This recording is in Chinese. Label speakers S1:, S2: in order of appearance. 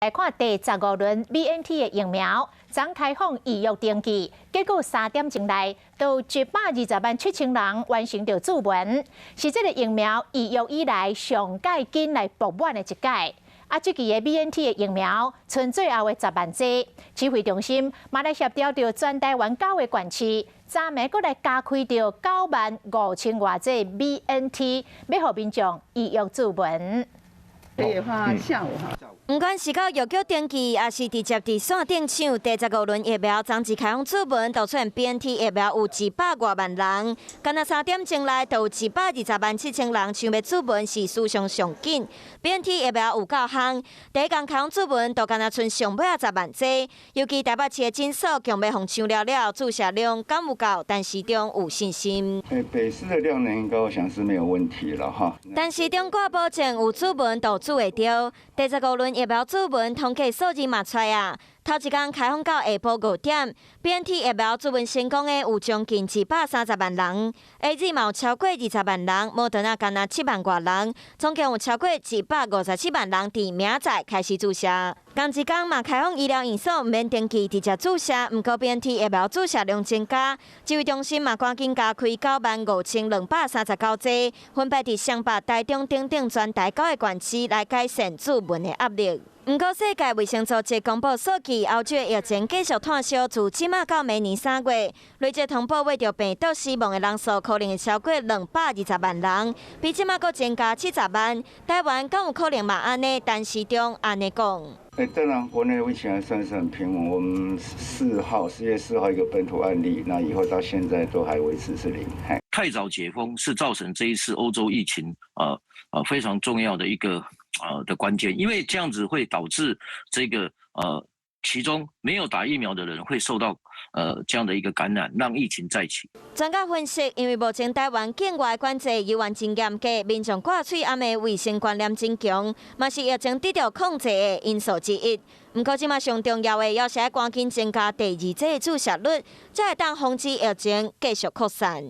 S1: 来看第15轮 BNT 的疫苗，昨开放预约登记，结果3点钟内，就120.7人完成着注文，是这个疫苗预约以来上届紧来爆满的一届。这期的 BNT 的疫苗，剩最后的10万剂。指挥中心嘛来协调着全台湾9个县市，昨暝阁来加开着95000多剂 BNT， 要互民众预约注文。
S2: 的话，下午哈。
S3: 不管是到药局登记，还是直接伫线顶抢第15轮疫苗，昨日开放注文，就出现 BNT 疫苗有100多万人，干那3点钟内就有120.7人抢要注文，是史上上紧。BNT 疫苗有9项，第一天开放注文，就干那剩上尾10万剂。尤其台北市的诊所强要互抢了，注射量敢有够？但市中有信心。
S4: 北市的量能应该我想是没有问题了哈。
S3: 但市中挂保证有注文就注会到，第15轮疫苗注文统计数字嘛出来啊！头一天开放到下晡5点 ，BNT 疫苗注文成功的有将近130万人 ，AZ 嘛有超过20万人，莫德纳干那7万多人，总共有超过157万人伫明仔开始注射。同一天嘛开放医疗院所免登记直接注射，不过 BNT 疫苗注射量增加，指挥中心嘛赶紧加开95239剂，分别伫双北、台中等全台9个县市来改善注文的压力。不过，世界卫生组织公布数据，欧洲疫情继续炭烧，自即马到明年3月，累计通报为着病毒死亡的人数可能会超过220万人，比即马阁增加70万。台湾敢有可能嘛安尼？但市中安尼讲。
S4: 当然，国内目前还算是很平稳。我们10月4号一个本土案例，那以后到现在都还维持是0。
S5: 太早解封是造成这一次欧洲疫情非常重要的一个的关键，因为这样子会导致这个其中没有打疫苗的人会受到这样的一个感染，让疫情再起。
S3: 专家分析，因为目前台湾境外管制游玩真严格，民众挂嘴暗的卫生观念真强，嘛是疫情得到控制的因素之一。不过，即马上重要的，要是要赶紧增加第2剂的注射率，才会当防止疫情继续扩散。